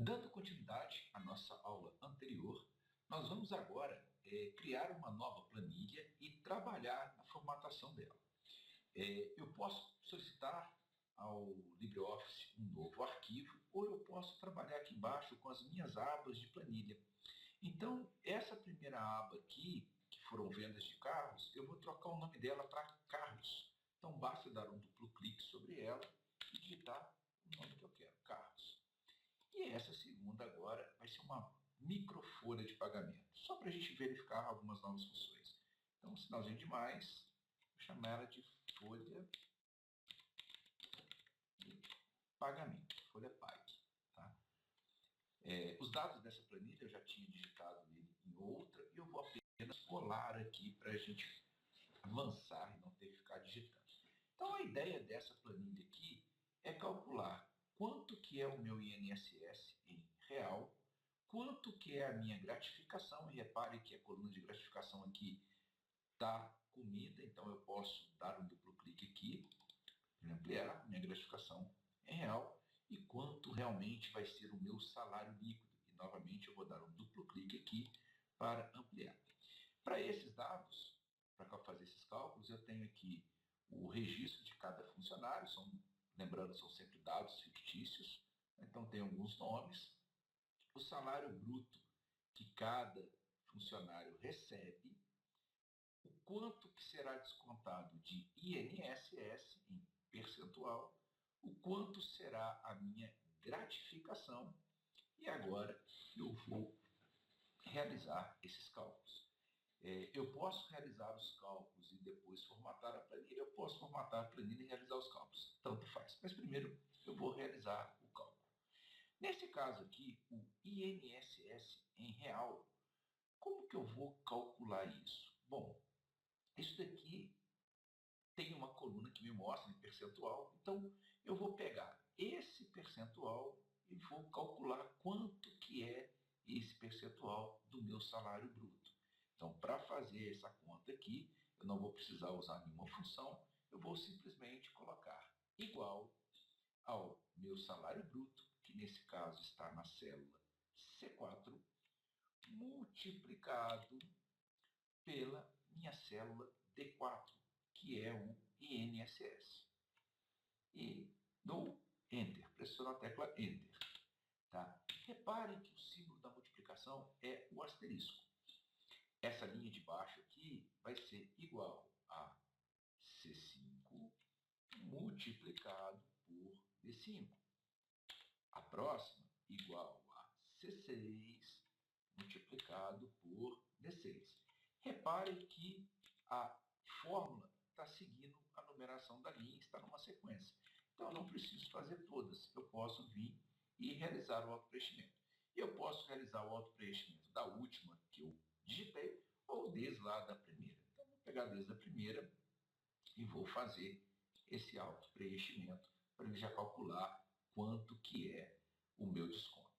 Dando continuidade à nossa aula anterior, nós vamos agora criar uma nova planilha e trabalhar na formatação dela. Eu posso solicitar ao LibreOffice um novo arquivo ou eu posso trabalhar aqui embaixo com as minhas abas de planilha. Então, essa primeira aba aqui, que foram vendas de carros, eu vou trocar o nome dela para carros. Então, basta dar um duplo clique sobre ela e digitar o nome que eu quero, carros. E essa segunda agora vai ser uma microfolha de pagamento, só para a gente verificar algumas novas funções. Então, um sinalzinho de mais, vou chamar ela de folha de pagamento, folha PAG. Tá? Os dados dessa planilha eu já tinha digitado nele em outra e eu vou apenas colar aqui para a gente avançar e não ter que ficar digitando. Então, a ideia dessa planilha aqui é calcular quanto que é o meu INSS em real, quanto que é a minha gratificação, e repare que a coluna de gratificação aqui está comida, então eu posso dar um duplo clique aqui para ampliar minha gratificação em real, e quanto realmente vai ser o meu salário líquido. E novamente eu vou dar um duplo clique aqui para ampliar. Para esses dados, para fazer esses cálculos, eu tenho aqui o registro de cada funcionário, lembrando, são sempre dados fictícios, então tem alguns nomes, o salário bruto que cada funcionário recebe, o quanto que será descontado de INSS em percentual, o quanto será a minha gratificação, e agora eu vou realizar esses cálculos. Eu posso realizar os cálculos e depois formatar a planilha, eu posso formatar a planilha e realizar os cálculos, tanto faz. Mas primeiro eu vou realizar o cálculo. Nesse caso aqui, o INSS em real, como que eu vou calcular isso? Bom, isso daqui tem uma coluna que me mostra em percentual, então eu vou pegar esse percentual e vou calcular quanto que é esse percentual do meu salário bruto. Então, para fazer essa conta aqui, eu não vou precisar usar nenhuma função, eu vou simplesmente colocar igual ao meu salário bruto, que nesse caso está na célula C4, multiplicado pela minha célula D4, que é o INSS. E dou Enter, pressiono a tecla Enter. Tá? Reparem que o símbolo da multiplicação é o asterisco. Essa linha de baixo aqui vai ser igual a C5 multiplicado por D5. A próxima igual a C6 multiplicado por D6. Reparem que a fórmula está seguindo a numeração da linha, está numa sequência. Então, eu não preciso fazer todas. Eu posso vir e realizar o autopreenchimento. E eu posso realizar o autopreenchimento da última que eu digitei ou desde lá da primeira. Então, vou pegar desde a primeira e vou fazer esse autopreenchimento para ele já calcular quanto que é o meu desconto.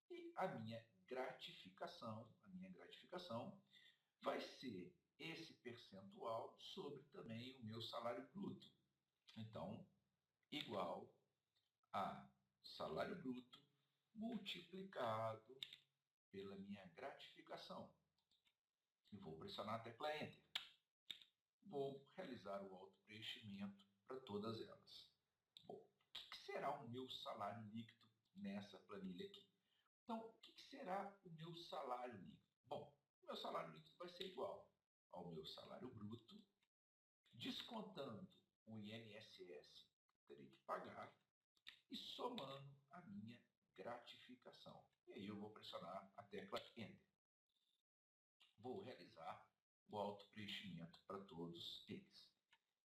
E a minha gratificação vai ser esse percentual sobre também o meu salário bruto. Então, igual a salário bruto multiplicado pela minha gratificação. E vou pressionar a tecla Enter. Vou realizar o autopreenchimento para todas elas. Bom, o que será o meu salário líquido nessa planilha aqui? Então, o que será o meu salário líquido? Bom, o meu salário líquido vai ser igual ao meu salário bruto, descontando o INSS que terei que pagar e somando a minha gratificação. E aí eu vou pressionar a tecla Enter. Vou realizar o autopreenchimento para todos eles.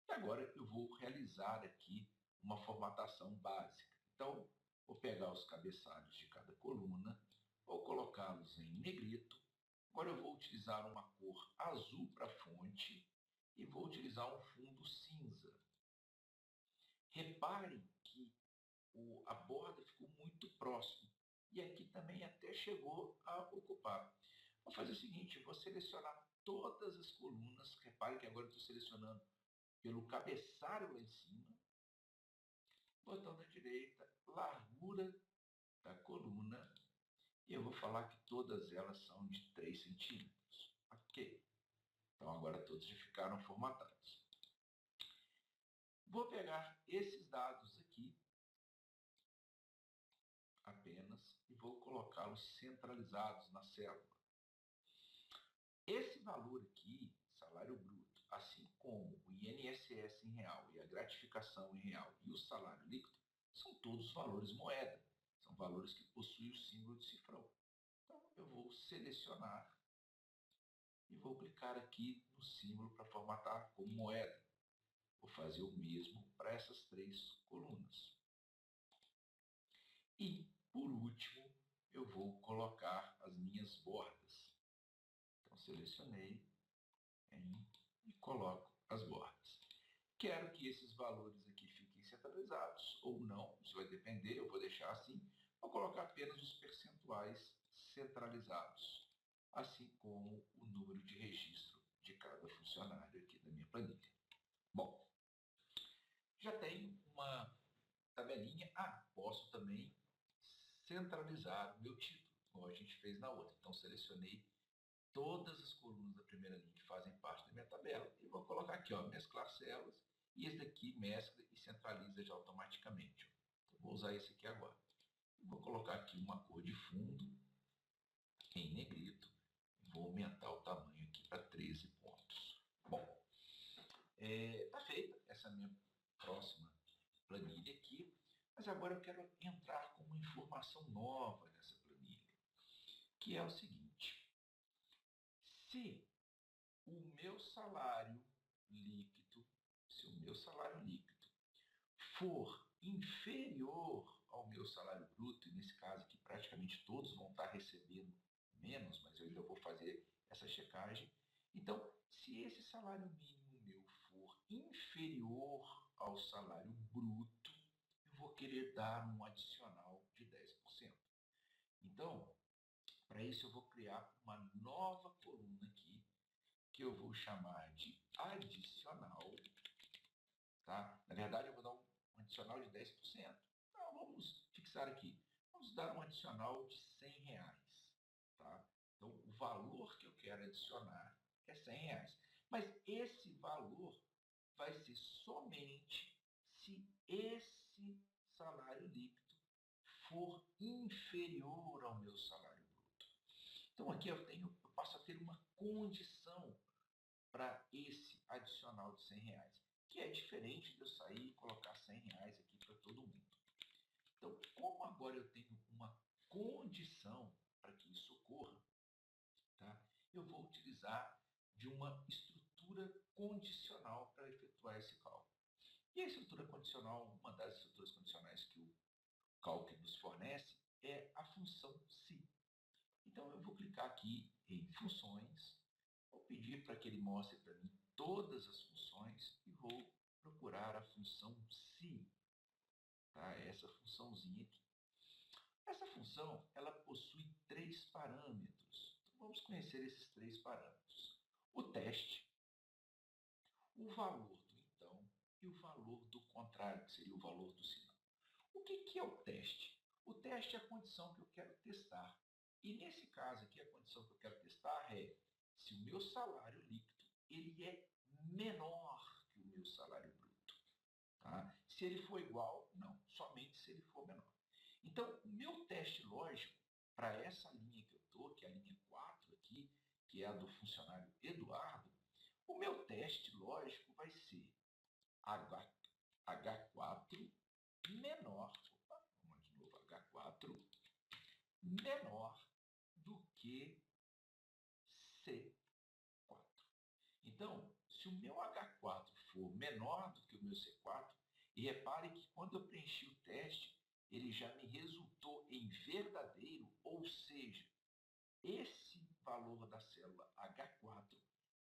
E agora eu vou realizar aqui uma formatação básica. Então, vou pegar os cabeçalhos de cada coluna, vou colocá-los em negrito. Agora eu vou utilizar uma cor azul para a fonte e vou utilizar um fundo cinza. Reparem que a borda ficou muito próxima e aqui também até chegou a ocupar. Vou fazer o seguinte, vou selecionar todas as colunas. Reparem que agora eu estou selecionando pelo cabeçalho lá em cima, botão da direita, largura da coluna, E eu vou falar que todas elas são de 3 centímetros. Ok. Então agora todos já ficaram formatados. Vou pegar esses dados aqui apenas e vou colocá-los centralizados na célula. Esse valor aqui, salário bruto, assim como o INSS em real e a gratificação em real e o salário líquido, são todos valores moeda. São valores que possuem o símbolo de cifrão. Então, eu vou selecionar e vou clicar aqui no símbolo para formatar como moeda. Vou fazer o mesmo para essas 3 colunas. E, por último, eu vou colocar as minhas bordas. Então, selecionei e coloco as bordas. Quero que esses valores aqui fiquem centralizados ou não, isso vai depender, eu vou deixar assim. Vou colocar apenas os percentuais centralizados, assim como o número de registro de cada funcionário aqui da minha planilha. Bom, já tenho uma tabelinha. Posso também centralizar o meu título, como a gente fez na outra. Então, selecionei todas as colunas da primeira linha que fazem parte da minha tabela e vou colocar aqui, mesclar células, e esse daqui mescla e centraliza já automaticamente. Então, vou usar esse aqui agora. Vou colocar aqui uma cor de fundo em negrito. Vou aumentar o tamanho aqui para 13 pontos. Bom, está feita essa minha próxima planilha aqui, mas agora eu quero entrar com uma informação nova nessa planilha, que é o seguinte: se o meu salário líquido, for inferior ao meu salário bruto, e nesse caso aqui praticamente todos vão estar recebendo menos, mas eu ainda vou fazer essa checagem. Então, se esse salário mínimo meu for inferior ao salário bruto, eu vou querer dar um adicional de 10%. Então, para isso eu vou criar uma nova coluna aqui, que eu vou chamar de adicional, tá? Na verdade, eu vou dar um adicional de 10%. Então, vamos fixar aqui. Vamos dar um adicional de R$100, tá? Então, o valor que eu quero adicionar é R$100. Mas esse valor vai ser somente se esse salário líquido for inferior ao meu salário bruto. Então, aqui eu passo a ter uma condição para esse adicional de R$100, que é diferente de eu sair e colocar R$100 aqui para todo mundo. Então, como agora eu tenho uma condição para que isso ocorra, tá? Eu vou utilizar de uma estrutura condicional para efetuar esse cálculo. E a estrutura condicional, uma das estruturas condicionais que o cálculo nos fornece, é a função se. Então, eu vou clicar aqui em funções, vou pedir para que ele mostre para mim todas as funções e vou procurar a função se, tá? Essa funçãozinha aqui. Essa função, ela possui 3 parâmetros. Então, vamos conhecer esses 3 parâmetros. O teste, o valor do então e o valor do contrário, que seria o valor do sinal. O que é o teste? O teste é a condição que eu quero testar. E nesse caso aqui, a condição que eu quero testar é se o meu salário líquido ele é menor que o meu salário bruto. Tá? Se ele for igual, não. Somente se ele for menor. Então, o meu teste lógico para essa linha que eu estou, que é a linha 4 aqui, que é a do funcionário Eduardo, o meu teste lógico vai ser H4 menor, vamos de novo, H4 menor do que C4. Então, se o meu H4 for menor do que o meu C4, e repare que quando eu preenchi o teste, ele já me resultou em verdadeiro, ou seja, esse valor da célula H4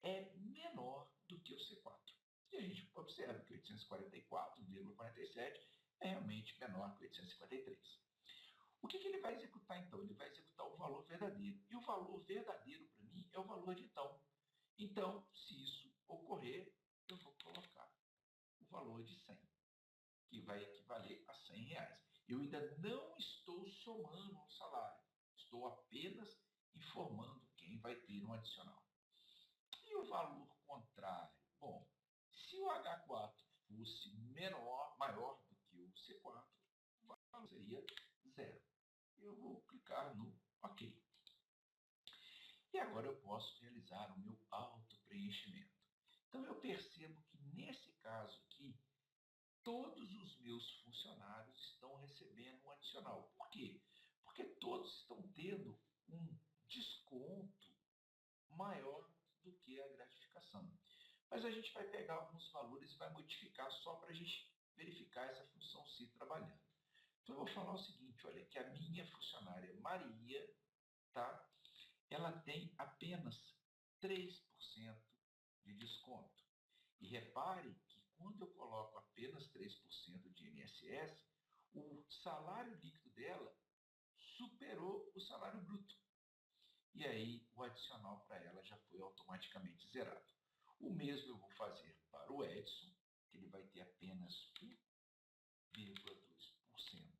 é menor do que o C4. E a gente observa que 844,47 é realmente menor que 853. O que ele vai executar então? Ele vai executar o valor verdadeiro. E o valor verdadeiro, para mim, é o valor de então. Então, se isso ocorrer, eu vou colocar o valor de 100, que vai equivaler a R$100. Eu ainda não estou somando o salário. Estou apenas informando quem vai ter um adicional. E o valor contrário? Bom, se o H4 fosse maior do que o C4, o valor seria 0. Eu vou clicar no OK. E agora eu posso realizar o meu auto-preenchimento. Então eu percebo que nesse caso aqui, todos os meus funcionários estão recebendo um adicional. Por quê? Porque todos estão tendo um desconto maior do que a gratificação. Mas a gente vai pegar alguns valores e vai modificar só para a gente verificar essa função C trabalhando. Então eu vou falar o seguinte, olha, que a minha funcionária Maria, tá? Ela tem apenas 3% de desconto. E repare que quando eu coloco apenas 3% de INSS, o salário líquido dela superou o salário bruto. E aí o adicional para ela já foi automaticamente zerado. O mesmo eu vou fazer para o Edson, que ele vai ter apenas 1,2%.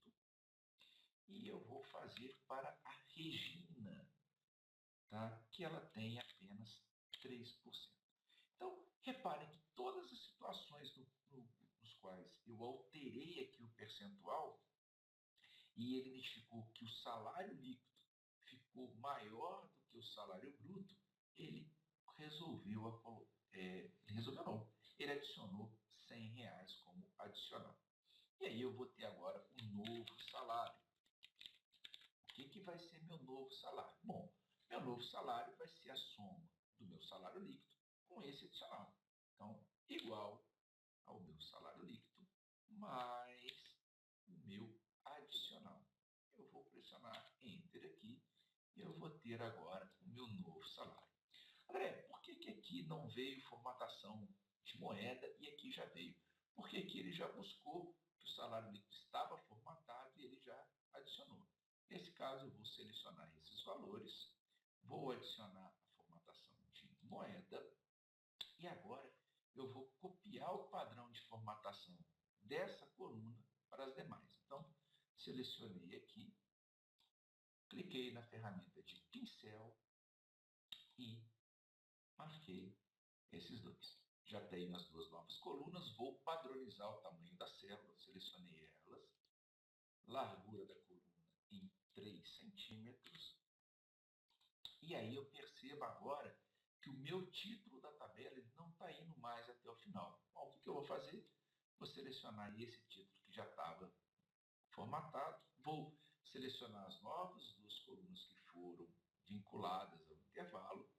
E eu vou fazer para a Regina, tá? Que ela tem apenas 3%. Então, reparem que todas as situações nos quais eu alterei aqui o percentual e ele identificou que o salário líquido ficou maior do que o salário bruto, ele resolveu não, ele adicionou R$100 como adicional. E aí eu vou ter agora um novo salário. O que vai ser meu novo salário? Bom, meu novo salário vai ser a soma do meu salário líquido com esse adicional. Então, igual ao meu salário líquido mais o meu adicional. Eu vou pressionar Enter aqui e eu vou ter agora o meu novo salário. André, por que aqui não veio formatação de moeda e aqui já veio? Porque aqui ele já buscou que o salário líquido estava formatado e ele já adicionou. Nesse caso, eu vou selecionar esses valores, vou adicionar a formatação de moeda e agora eu vou copiar o padrão de formatação dessa coluna para as demais. Então, selecionei aqui, cliquei na ferramenta de pincel e marquei esses dois. Já tenho as duas novas colunas, vou padronizar o tamanho da célula, selecionei elas, largura da coluna em 3 centímetros, e aí eu percebo agora que o meu título da tabela ele não está indo mais até o final. Bom, o que eu vou fazer? Vou selecionar esse título que já estava formatado, vou selecionar as novas duas colunas que foram vinculadas ao intervalo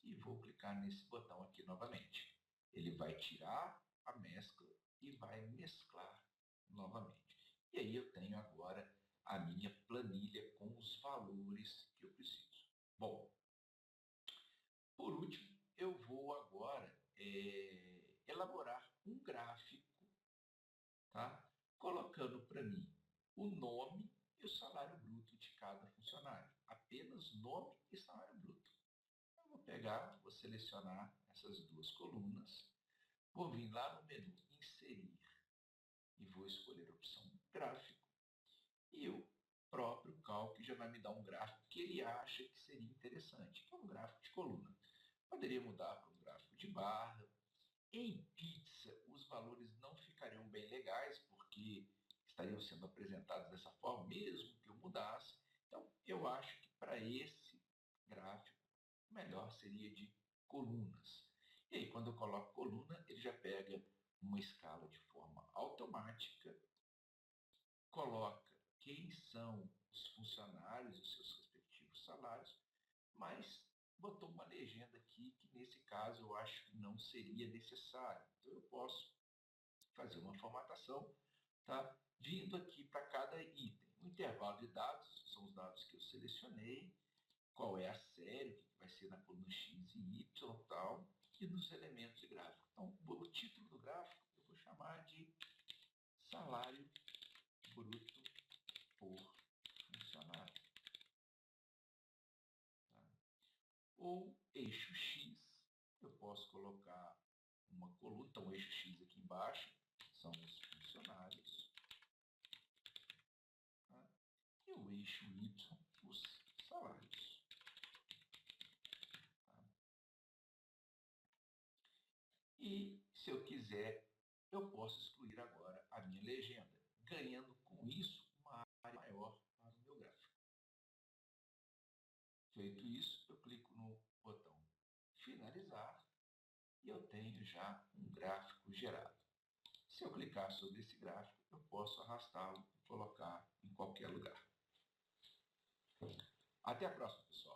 e vou clicar nesse botão aqui novamente. Ele vai tirar a mescla e vai mesclar novamente. E aí eu tenho agora a minha planilha com os valores que eu preciso. Bom, por último, eu vou agora elaborar um gráfico, tá? Colocando para mim o nome e o salário bruto de cada funcionário. Apenas nome e salário bruto. Eu vou pegar, vou selecionar essas duas colunas, vou vir lá no menu Inserir e vou escolher a opção Gráfico. E o próprio Calc já vai me dar um gráfico que ele acha que seria interessante, que é um gráfico de coluna. Poderia mudar para um gráfico de barra. Em pizza, os valores não ficariam bem legais, porque estariam sendo apresentados dessa forma, mesmo que eu mudasse. Então, eu acho que para esse gráfico, o melhor seria de colunas. E aí, quando eu coloco coluna, ele já pega uma escala de forma automática, coloca quem são os funcionários, os seus respectivos salários, mas botou uma legenda aqui que, nesse caso, eu acho que não seria necessário. Então, eu posso fazer uma formatação, tá? Vindo aqui para cada item. O intervalo de dados são os dados que eu selecionei, qual é a série, o que vai ser na coluna X e Y tal, e dos elementos de gráfico. Então, o título do gráfico eu vou chamar de salário bruto por funcionário. Tá? Ou eixo X, eu posso colocar uma coluna, então o eixo X aqui embaixo são os funcionários, tá? E o eixo Y, os salários. Tá? E se eu quiser, eu posso excluir agora a minha legenda, ganhando com isso uma área maior para o meu gráfico. Feito isso, eu clico no botão finalizar e eu tenho já um gráfico gerado. Se eu clicar sobre esse gráfico, eu posso arrastá-lo e colocar em qualquer lugar. Até a próxima, pessoal.